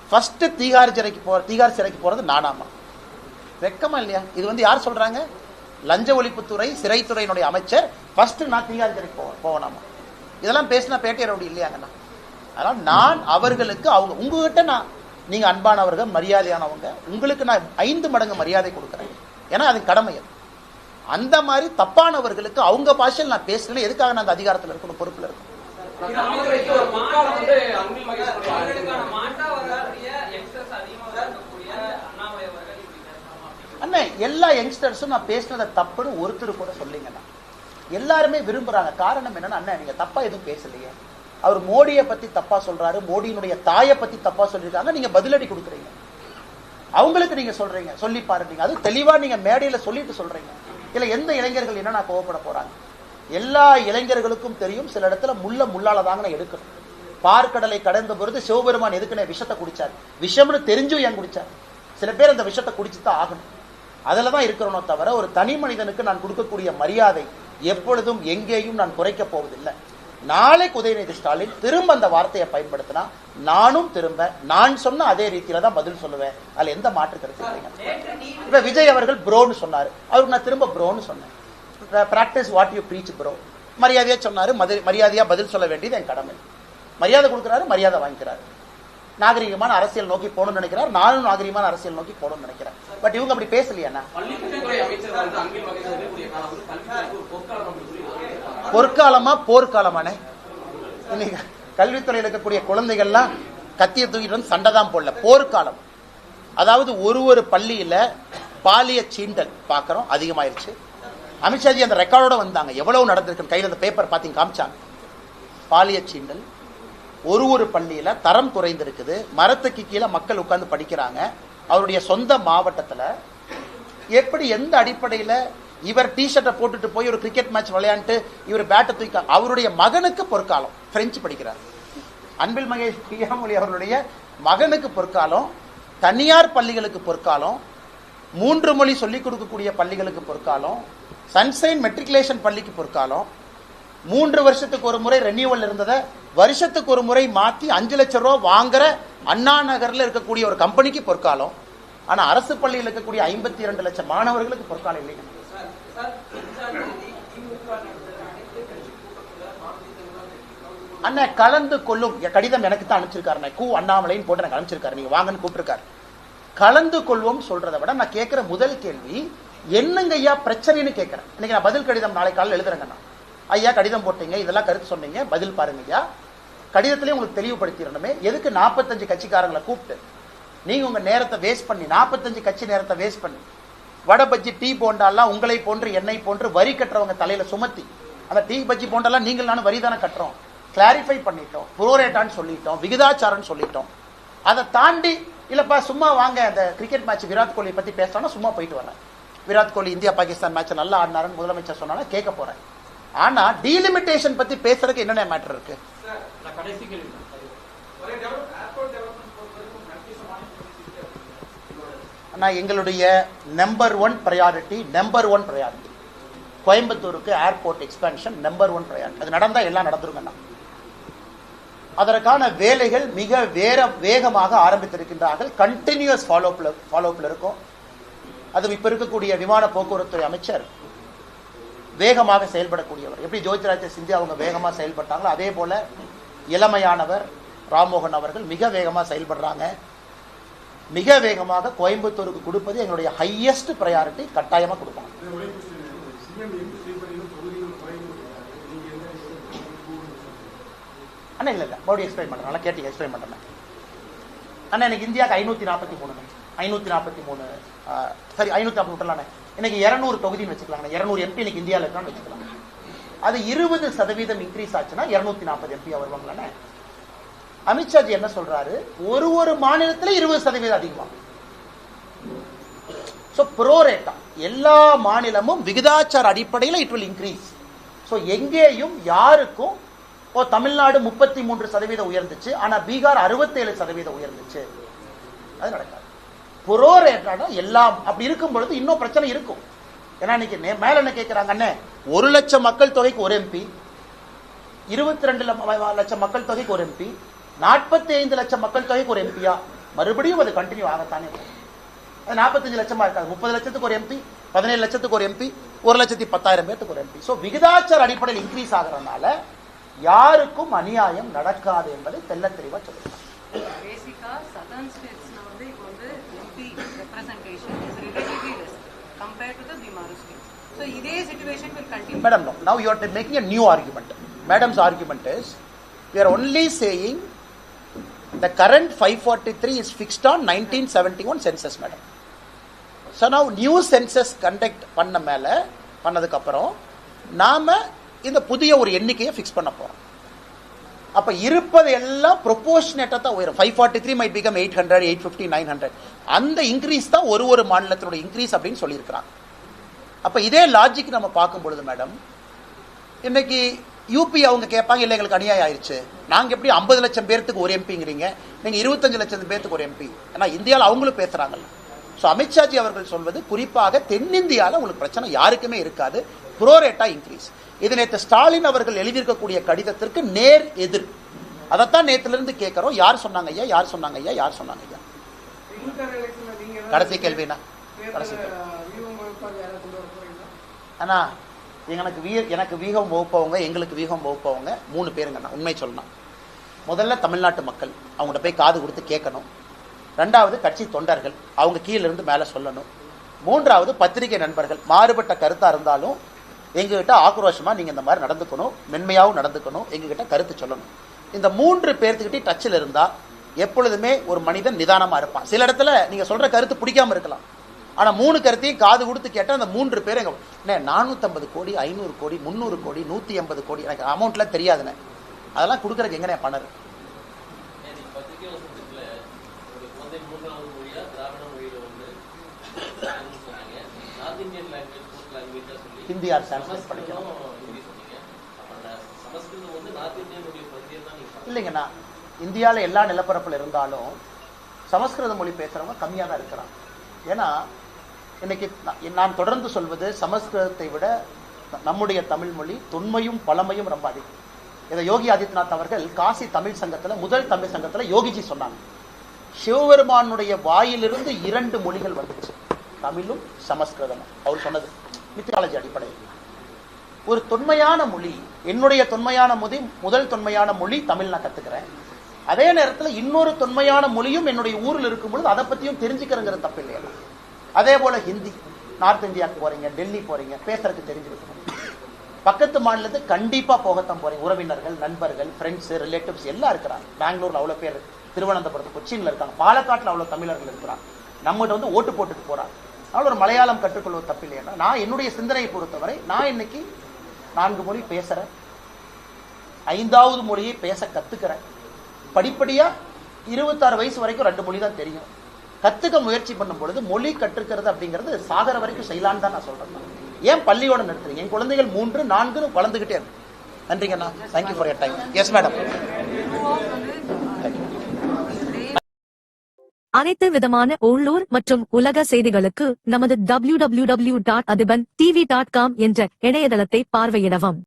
A: ஃபர்ஸ்ட் தீகார் சிறைக்கு போறது நானாமா. வெக்கமா இல்லையா? இது வந்து யார் சொல்றாங்க? லஞ்ச ஒழிப்புத்துறை சிறைத்துறையினுடைய அமைச்சர் ஃபர்ஸ்ட் நான் தீகார் சிறைக்கு போவேனாமா. இதெல்லாம் பேசினா பேட்டை ரவுடி இல்லையாங்கண்ணா. அதனால நான் அவர்களுக்கு அவங்க உங்ககிட்ட நீங்க அன்பானவர்கள், மரியாதையானவங்க, உங்களுக்கு நான் 5 மடங்கு மரியாதை கொடுக்குறேன். ஏன்னா அது கடமை. அந்த மாதிரி தப்பானவர்களுக்கு அவங்க பாஷையில் நான் பேசுறேன். எதுக்காக நான் அந்த அதிகாரத்தில் இருக்கணும், பொறுப்புல இருக்கணும்? அண்ணே எல்லா யங்ஸ்டர்ஸும் நான் பேசினதை தப்புன்னு ஒருத்தர் கூட சொல்லிங்கண்ணா. எல்லாருமே விரும்புறாங்க. காரணம் என்னன்னா, அண்ணா நீங்க தப்பா எதுவும் பேசலையே, அவர் மோடியை பத்தி தப்பா சொல்றாரு, மோடியினுடைய தாயை பத்தி தப்பா சொல்லிருக்காங்க, நீங்க பதிலடி கொடுக்குறீங்க. அவங்களுக்கு நீங்க சொல்றீங்க, சொல்லி பாருங்க. அது தெளிவா நீங்க மேடையில சொல்லிட்டு சொல்றீங்க. இல்ல எந்த இளைஞர்கள் என்ன நான் கோவப்பட போறாங்க? எல்லா இளைஞர்களுக்கும் தெரியும், சில இடத்துல முள்ளால தாங்க நான் எடுக்கணும். பார்க்கடலை கடந்த பொழுது சிவபெருமான் எதுக்குன்னு விஷத்தை குடிச்சார். விஷம்னு தெரிஞ்சும் ஏன் குடிச்சார்? சில பேர் அந்த விஷத்தை குடிச்சுதான் ஆகணும். அதுலதான் இருக்கிறனோ தவிர ஒரு தனி மனிதனுக்கு நான் கொடுக்கக்கூடிய மரியாதை எப்பொழுதும் எங்கேயும் நான் குறைக்க போவதில்லை. நாளைக்கு உதயநிதி ஸ்டாலின் திரும்ப அந்த வார்த்தையை பயன்படுத்தினா நானும் திரும்ப நான் சொன்ன அதே ரீதியில தான் பதில் சொல்லுவேன். அதுல எந்த மாற்று கருத்து இல்லைங்க. இப்ப விஜய் அவர்கள் ப்ரோன்னு சொன்னாரு, அவருக்கு நான் திரும்ப ப்ரோன்னு சொன்னேன். Practice what you preach bro. மரியாதையா சொன்னாரு, மரியாதையா பதில் சொல்ல வேண்டியது என் கடமை. மரியாதை கொடுக்கிறாரு, மரியாதை வாங்கிக்கிறாரு. நாகரிகமான அரசியல் நோக்கி போகணும்னு நினைக்கிறார், நானும் நாகரிகமான அரசியல் நோக்கி போகணும்னு நினைக்கிறேன். பட் இவங்க அப்படி பேசலையா? பொற்காலமா போர்க்காலமானே? இன்னைக்கு கல்வித்துறையில் இருக்கக்கூடிய குழந்தைகள்லாம் கத்திய தூக்கிட்டு வந்து சண்டை தான் போடல, போர்க்காலம். அதாவது ஒரு பள்ளியில பாலிய சீண்டல் பாக்குறோம் அதிகமாயிருச்சு. அமித்ஷாஜி அந்த ரெக்கார்டோட வந்தாங்க, எவ்வளவு நடந்திருக்கு கையில் அந்த பேப்பர் பாத்தீங்க காமிச்சாங்க. பாலிய சீண்டல் ஒரு பள்ளியில தரம் குறைந்திருக்குது. மரத்துக்கு கீழே மக்கள் உட்கார்ந்து படிக்கிறாங்க. அவருடைய சொந்த மாவட்டத்துல எப்படி எந்த அடிப்படையில இவர் டி ஷர்ட்டை போட்டுட்டு போய் ஒரு கிரிக்கெட் மேட்ச் விளையாண்டு இவர் பேட்டை தூக்கி அவருடைய மகனுக்கு பொற்காலம். பிரெஞ்சு படிக்கிறார் அன்பில் மகேஷ் பிரியாமொழி அவர்களுடைய மகனுக்கு பொற்காலம். தனியார் பள்ளிகளுக்கு பொற்காலம். 3 மொழி சொல்லிக் கொடுக்கக்கூடிய பள்ளிகளுக்கு பொற்காலம். சன்சைன் மெட்ரிகுலேஷன் பள்ளிக்கு பொற்காலம். 3 வருஷத்துக்கு ஒரு முறை ரெனியூவல் இருந்ததை வருஷத்துக்கு ஒரு முறை மாற்றி 5 லட்சம் ரூபாய் வாங்குற அண்ணா நகர்ல இருக்கக்கூடிய ஒரு கம்பெனிக்கு பொற்காலம். ஆனா அரசு பள்ளியில் இருக்கக்கூடிய 52 லட்சம் மாணவர்களுக்கு பொற்காலம் இல்லைங்க. அண்ணா கலந்து கொள்ளும் கடிதம் எனக்கு தான் அனுப்பிச்சிருக்காரு. கூ அண்ணாமலைன்னு போட்டு எனக்கு அனுப்பிச்சிருக்காரு, நீங்க வாங்கன்னு கூப்பிட்டுருக்காரு. கலந்து கொள்வோம் சொல்றதை விட நான் கேட்கிற முதல் கேள்வி என்னங்க ஐயா பிரச்சனைன்னு கேட்கிறேன். இன்னைக்கு நான் பதில் கடிதம் நாளை காலையில் எழுதுறேங்கண்ணா. ஐயா கடிதம் போட்டீங்க, இதெல்லாம் கருத்து சொன்னீங்க, பதில் பாருங்க ஐயா. கடிதத்திலே உங்களுக்கு தெளிவுபடுத்திடணுமே, எதுக்கு 45 கட்சிக்காரங்களை கூப்பிட்டு நீங்க உங்க நேரத்தை வேஸ்ட் பண்ணி 45 கட்சி நேரத்தை வேஸ்ட் பண்ணி வட பஜ்ஜி டீ போண்டாலாம் உங்களை போன்று என்னை போன்று வரி கட்டுறவங்க தலையில சுமத்தி, அந்த டீ பஜ்ஜி போண்டாலாம் நீங்கள் நானும் வரி தானே கட்டுறோம், கிளாரிஃபை பண்ணிட்டோம், புரோரேட்டான்னு சொல்லிட்டோம், விகிதாச்சாரன்னு சொல்லிட்டோம். அதை தாண்டி இல்லப்பா சும்மா வாங்க அந்த கிரிக்கெட் மேட்ச் விராட் கோலி பத்தி பேசணும்னா சும்மா போயிட்டு வரேன். விராட் கோலி இந்தியா பாகிஸ்தான் மேட்ச் நல்லா ஆடினாருன்னு முதலமைச்சர் சொன்னாலும் கேட்க போறேன். ஆனா டீலிமிட்டேஷன் பத்தி பேசுறதுக்கு என்னென்ன மேட்டர் இருக்கு? ஆனா எங்களுடைய நம்பர் ஒன் ப்ரையாரிட்டி கோயம்புத்தூருக்கு ஏர்போர்ட் எக்ஸ்பான்ஷன் நம்பர் 1 ப்ரையாரிட்டி. அது நடந்தா எல்லாம் நடந்துருங்கண்ணா. அதற்கான வேலைகள் மிக வேகமாக ஆரம்பித்திருக்கின்றார்கள். கண்டினியூஸ் ஃபாலோஅப்ல இருக்கும். அது இப்ப இருக்கக்கூடிய விமான போக்குவரத்து அமைச்சர் வேகமாக செயல்படக்கூடியவர். எப்படி ஜோதிராஜ் சிந்தியா அவங்க வேகமா செயல்பட்டாங்களோ அதே போல இளமையானவர் ராம்மோகன் அவர்கள் மிக வேகமா செயல்படுறாங்க. மிக வேகமாக கோயம்புத்தூருக்கு கொடுப்பது எங்களுடைய ஹையஸ்ட் ப்ரையாரிட்டி. கட்டாயமா கொடுப்பாங்க. அண்ணா இல்ல மறுபடியும் எக்ஸ்பிளைன் பண்றேன். நல்லா கேட்டீங்க, எக்ஸ்பிளைன் பண்றேன். அண்ணா எனக்கு இந்தியாவுக்கு 543 சரி 543 இன்னைக்கு 200 தொகுதின்னு வச்சுக்கலாம். 200 எம்பி இன்னைக்கு இந்தியாவில் இருக்கான்னு வச்சுக்கலாம். அது 20% இன்க்ரீஸ் ஆச்சுன்னா 240 எம்பி வருவாங்களானே. அமித்ஷாஜி என்ன சொல்றாரு, ஒரு மாநிலத்துல 20% அதிகமா. சோ ப்ரோரேட்டா எல்லா மாநிலமும் விகிதாச்சார அடிப்படையில் இட் வில் இன்க்ரீஸ். சோ எங்கேயும் யாருக்கும் தமிழ்நாடு 33% உயர்ந்துச்சு, ஆனா பீகார் 67% உயர்ந்துச்சு. அது நடக்காது. புரோரேட்டா எல்லாம் அப்படி இருக்கும் பொழுது இன்னும் பிரச்சனை இருக்கும். ஏன்னா இன்னைக்கு மேல என்ன கேட்கிறாங்க, அண்ணே 1 லட்சம் மக்கள் தொகைக்கு ஒரு எம்பி, 22 லட்சம் மக்கள் தொகைக்கு ஒரு எம்பி, 45 லட்சம் மக்கள் தொகைக்கு ஒரு எம்பியா? மறுபடியும் அது கண்டினியூ ஆகத்தானே. அது 45 லட்சமா இருக்காது. 30 லட்சத்துக்கு ஒரு எம்பி, 17 லட்சத்துக்கு ஒரு எம்பி, 1,10,000 பேருக்கு ஒரு எம்பி. சோ விகிதாச்சார அடிப்படையில் இன்க்ரீஸ் ஆகிறதுனால யாருக்கும் அநியாயம் நடக்காது என்பதை தெல்ல தெளிவா சொல்லுங்க. Madam, no. Now you are making a new argument. Madam's argument is, we are only saying the current 543 is fixed on 1971 census, madam. So now new census conduct பண்ணதுக்கு அப்புறம் நாம இந்த புதிய ஒரு எண்ணிக்கையை ஃபிக்ஸ் பண்ண போறோம். அப்ப இருப்பது எல்லாம் ப்ரொபோர்ஷனேட்டா தான் உயரும். 543 might become 800, 850, 900. அந்த இன்க்ரீஸ் தான் ஒரு மாநிலத்தினுடைய இன்க்ரீஸ் அப்படின்னு சொல்லியிருக்கிறாங்க. அப்ப இதே லாஜிக் நம்ம பார்க்கும் பொழுது மேடம், இன்னைக்கு யூபி அவங்க கேட்பாங்க, இல்லை எங்களுக்கு அநியாயம் ஆயிடுச்சு, நாங்க எப்படி 50 லட்சம் பேருக்கு ஒரு எம்பிங்கிறீங்க, நீங்க 25 லட்சம் பேருக்கு ஒரு எம்பி. ஏன்னா இந்தியாவில் அவங்களும் பேசுறாங்கல்ல. ஸோ அமித்ஷாஜி அவர்கள் சொல்வது குறிப்பாக தென்னிந்தியாவில் உங்களுக்கு பிரச்சனை யாருக்குமே இருக்காது, ப்ரோரேட்டா இன்க்ரீஸ். இது நேற்று ஸ்டாலின் அவர்கள் எழுதியிருக்கக்கூடிய கடிதத்திற்கு நேர் எதிர். அதைத்தான் நேற்றிலிருந்து கேட்கிறோம். யார் சொன்னாங்க ஐயா, யார் சொன்னாங்க ஐயா, யார் சொன்னாங்க ஐயா? கடைசி கேள்வினா கடைசி கேள்வி. அண்ணா எனக்கு வீகம் வகுப்பவங்க, எங்களுக்கு வீகம் வகுப்பவங்க 3 பேருங்கண்ணா. உண்மை சொல்லணும், முதல்ல தமிழ்நாட்டு மக்கள் அவங்கள்ட்ட போய் காது கொடுத்து கேட்கணும். 2வது கட்சி தொண்டர்கள், அவங்க கீழிருந்து மேலே சொல்லணும். 3வது பத்திரிகை நண்பர்கள், மாறுபட்ட கருத்தா இருந்தாலும் எங்ககிட்ட ஆக்ரோஷமா நீங்க இந்த மாதிரி நடந்துக்கணும், மென்மையாகவும் நடந்துக்கணும், எங்ககிட்ட கருத்து சொல்லணும். இந்த 3 பேர்த்துக்கிட்டே டச்சில் இருந்தா எப்பொழுதுமே ஒரு மனிதன் நிதானமா இருப்பான். சில இடத்துல நீங்க சொல்ற கருத்து பிடிக்காம இருக்கலாம், ஆனா 3 கருத்தையும் காது கொடுத்து கேட்டா அந்த 3 பேர் எங்க 450 கோடி, 500 கோடி, 300 கோடி, 180 கோடி, எனக்கு அமௌண்ட்லாம் தெரியாதுண்ணே, அதெல்லாம் கொடுக்கறதுக்கு எங்கண்ணே பணம் இருக்கு? ஹிந்தி யார் டிரான்ஸ்லேட் பண்ணிக்கணும்? இல்லைங்கண்ணா, இந்தியாவில் எல்லா நிலப்பரப்பில் இருந்தாலும் சமஸ்கிருத மொழி பேசுறவங்க கம்மியாக தான் இருக்கிறாங்க. ஏன்னா இன்னைக்கு நான் தொடர்ந்து சொல்வது, சமஸ்கிருதத்தை விட நம்முடைய தமிழ் மொழி தொன்மையும் பழமையும் ரொம்ப அதிகம். இதை யோகி ஆதித்யநாத் அவர்கள் காசி தமிழ் சங்கத்தில், முதல் தமிழ் சங்கத்தில் யோகிஜி சொன்னாங்க, சிவபெருமானுடைய வாயிலிருந்து 2 மொழிகள் வந்துச்சு, தமிழும் சமஸ்கிருதமும். அவர் சொன்னது மித்தாலஜி அடிப்படையில். ஒரு தொன்மையான மொழி, என்னுடைய தொன்மையான மொழி, முதல் தொன்மையான மொழி தமிழ் நான் கத்துக்கிறேன். அதே நேரத்தில் இன்னொரு தொன்மையான மொழியும் என்னுடைய ஊரில் இருக்கும் பொழுது அதை பத்தியும் தெரிஞ்சுக்கிறங்கிற தப்பு இல்லையா? அதே போல ஹிந்தி, நார்த் இந்தியாவுக்கு போறீங்க, டெல்லி போறீங்க, பேசுறதுக்கு தெரிஞ்சுக்கணும். பக்கத்து மாநிலத்துக்கு கண்டிப்பா போகத்தான் போறீங்க. உறவினர்கள், நண்பர்கள், ஃப்ரெண்ட்ஸ், ரிலேட்டிவ்ஸ் எல்லாம் இருக்கிறாங்க. பெங்களூர்ல அவ்வளவு பேர், திருவனந்தபுரத்து, கொச்சின்ல இருக்காங்க, பாலக்காட்டில் அவ்வளவு தமிழர்கள் இருக்கிறாங்க. நம்மகிட்ட வந்து ஓட்டு போட்டுட்டு போறாங்க. அதனால ஒரு மலையாளம் கற்றுக்கொள்வது தப்பு இல்லையா? நான் என்னுடைய சிந்தனையை பொறுத்தவரை நான் இன்னைக்கு 4 மொழி பேசுறேன், 5வது மொழியை பேச கத்துக்கிறேன். படிப்படியா 26 வயசு வரைக்கும் 2 மொழி தான் தெரியும். கத்துக்க முயற்சி பண்ணும் பொழுது மொழி கற்றுக்கிறது அப்படிங்கிறது சாகர வரைக்கும் செய்யலான்னு தான் நான் சொல்றேன். ஏன் பள்ளியோட நிறுத்துறீங்க? என் குழந்தைகள் 3, 4 வளர்ந்துகிட்டே இருக்கு. நன்றிங்கண்ணா, thank you for your time. Yes madam.
C: அனைத்து விதமான உள்ளூர் மற்றும் உலக செய்திகளுக்கு நமது www.adibantv.com என்ற இணையதளத்தை பார்வையிடவும்.